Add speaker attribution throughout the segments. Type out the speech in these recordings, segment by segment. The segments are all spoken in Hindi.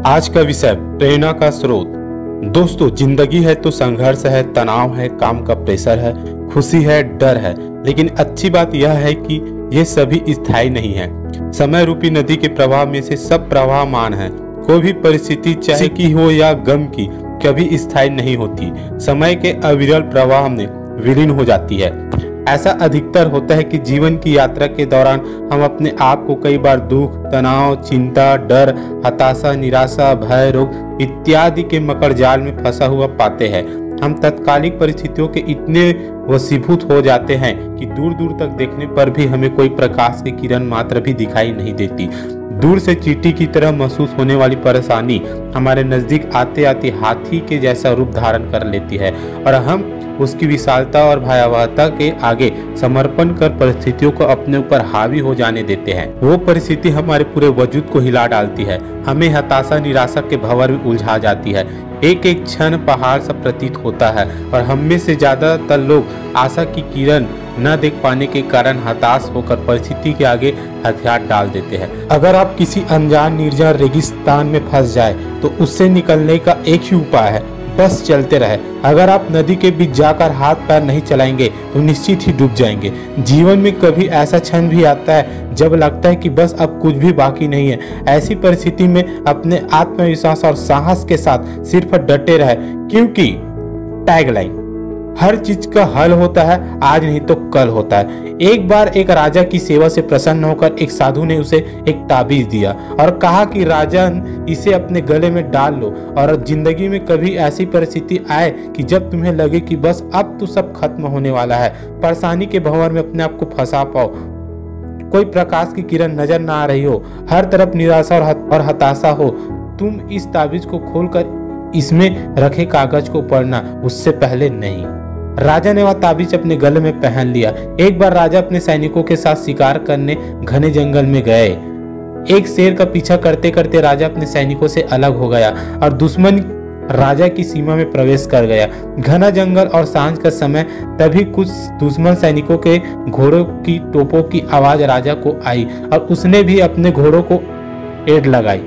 Speaker 1: आज का विषय प्रेरणा का स्रोत। दोस्तों, जिंदगी है तो संघर्ष है, तनाव है, काम का प्रेशर है, खुशी है, डर है, लेकिन अच्छी बात यह है कि ये सभी स्थायी नहीं है। समय रूपी नदी के प्रवाह में से सब प्रवाहमान है। कोई भी परिस्थिति चाहे की हो या गम की कभी स्थायी नहीं होती, समय के अविरल प्रवाह में विलीन हो जाती है। ऐसा अधिकतर होता है कि जीवन की यात्रा के दौरान हम अपने आप को कई बार दुख, तनाव, चिंता, डर, हताशा, निराशा, भय, रोग इत्यादि के मकड़जाल में फंसा हुआ पाते हैं। हम तत्कालिक परिस्थितियों के इतने वशीभूत हो जाते हैं कि दूर दूर तक देखने पर भी हमें कोई प्रकाश की किरण मात्र भी दिखाई नहीं देती। दूर से चींटी की तरह महसूस होने वाली परेशानी हमारे नजदीक आते आते हाथी के जैसा रूप धारण कर लेती है और हम उसकी विशालता और भयावहता के आगे समर्पण कर परिस्थितियों को अपने ऊपर हावी हो जाने देते हैं। वो परिस्थिति हमारे पूरे वजूद को हिला डालती है, हमें हताशा, निराशा के भंवर में उलझा जाती है। एक एक क्षण पहाड़ सा प्रतीत होता है और हम में से ज्यादातर लोग आशा की किरण न देख पाने के कारण हताश होकर परिस्थिति के आगे हथियार डाल देते हैं। अगर आप किसी अनजान निर्जन रेगिस्तान में फंस जाए तो उससे निकलने का एक ही उपाय है, बस चलते रहे। अगर आप नदी के बीच जाकर हाथ पैर नहीं चलाएंगे तो निश्चित ही डूब जाएंगे। जीवन में कभी ऐसा क्षण भी आता है जब लगता है कि बस अब कुछ भी बाकी नहीं है। ऐसी परिस्थिति में अपने आत्मविश्वास और साहस के साथ सिर्फ डटे रहे, क्योंकि टैगलाइन हर चीज का हल होता है, आज नहीं तो कल होता है। एक बार एक राजा की सेवा से प्रसन्न होकर एक साधु ने उसे एक ताबीज दिया और कहा कि राजन, इसे अपने गले में डाल लो और जिंदगी में कभी ऐसी परिस्थिति आए कि जब तुम्हें लगे कि बस अब तो सब खत्म होने वाला है, परेशानी के भंवर में अपने आप को फंसा पाओ, कोई प्रकाश की किरण नजर ना आ रही हो, हर तरफ निराशा और हताशा हो, तुम इस ताबीज को खोलकर इसमें रखे कागज को पढ़ना, उससे पहले नहीं। राजा ने वह ताबीज अपने गले में पहन लिया। एक बार राजा अपने सैनिकों के साथ शिकार करने घने जंगल में गए। एक शेर का पीछा करते करते राजा अपने सैनिकों से अलग हो गया और दुश्मन राजा की सीमा में प्रवेश कर गया। घना जंगल और सांझ का समय, तभी कुछ दुश्मन सैनिकों के घोड़ों की टोपों की आवाज राजा को आई और उसने भी अपने घोड़ों को एड़ लगाई।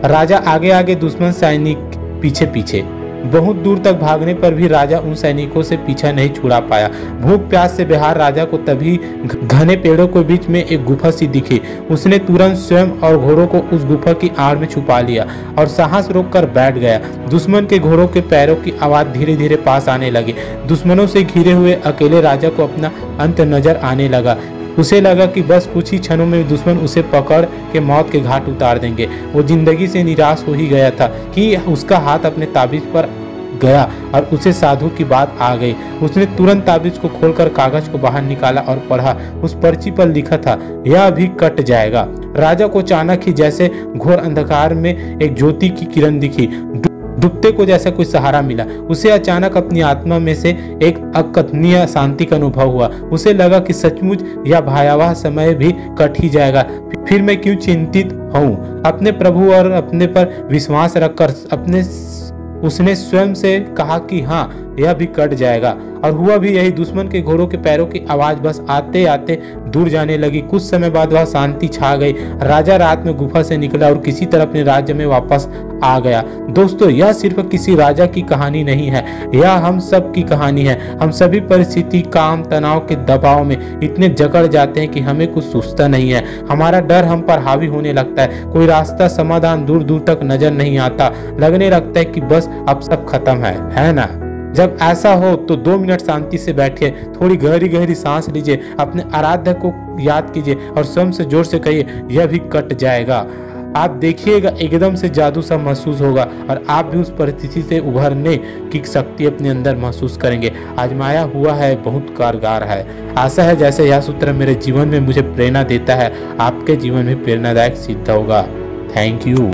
Speaker 1: राजा आगे आगे, दुश्मन सैनिक पीछे पीछे। बहुत दूर तक भागने पर भी राजा उन सैनिकों से पीछा नहीं छुड़ा पाया। भूख प्यास से बेहाल राजा को तभी घने पेड़ों के बीच में एक गुफा सी दिखी। उसने तुरंत स्वयं और घोड़ों को उस गुफा की आड़ में छुपा लिया और साहस रोककर बैठ गया। दुश्मन के घोड़ों के पैरों की आवाज धीरे धीरे पास आने लगी। दुश्मनों से घिरे हुए अकेले राजा को अपना अंत नजर आने लगा। उसे लगा कि बस कुछ ही क्षणों में दुश्मन उसे पकड़ के मौत के घाट उतार देंगे। वो जिंदगी से निराश हो ही गया था कि उसका हाथ अपने ताबीज पर गया और उसे साधु की बात आ गई। उसने तुरंत ताबीज को खोलकर कागज को बाहर निकाला और पढ़ा। उस पर्ची पर लिखा था, यह भी कट जाएगा। राजा को अचानक ही जैसे घोर अंधकार में एक ज्योति की किरण दिखी। डूबते को जैसा कोई सहारा मिला। उसे अचानक अपनी आत्मा में से एक अकथनीय शांति का अनुभव हुआ। उसे लगा कि सचमुच यह भयावह समय भी कट ही जाएगा। फिर मैं क्यों चिंतित हूँ? अपने प्रभु और अपने पर विश्वास रखकर उसने स्वयं से कहा कि हाँ, यह भी कट जाएगा। और हुआ भी यही। दुश्मन के घोड़ों के पैरों की आवाज बस आते आते दूर जाने लगी। कुछ समय बाद वह शांति छा गई। राजा रात में गुफा से निकला और किसी तरह अपने राज्य में वापस आ गया। दोस्तों, यह सिर्फ किसी राजा की कहानी नहीं है, यह हम सब की कहानी है। हम सभी परिस्थिति, काम, तनाव के दबाव में इतने जकड़ जाते हैं कि हमें कुछ सूझता नहीं है। हमारा डर हम पर हावी होने लगता है। कोई रास्ता, समाधान दूर दूर तक नजर नहीं आता। लगने लगता है कि बस अब सब खत्म है ना? जब ऐसा हो तो 2 मिनट शांति से बैठिए, थोड़ी गहरी गहरी सांस लीजिए, अपने आराध्य को याद कीजिए और स्वयं से जोर से कहिए, यह भी कट जाएगा। आप देखिएगा, एकदम से जादू सा महसूस होगा और आप भी उस परिस्थिति से उभरने की शक्ति अपने अंदर महसूस करेंगे। आजमाया हुआ है, बहुत कारगर है। आशा है जैसे यह सूत्र मेरे जीवन में मुझे प्रेरणा देता है, आपके जीवन में प्रेरणादायक सिद्ध होगा। Thank you.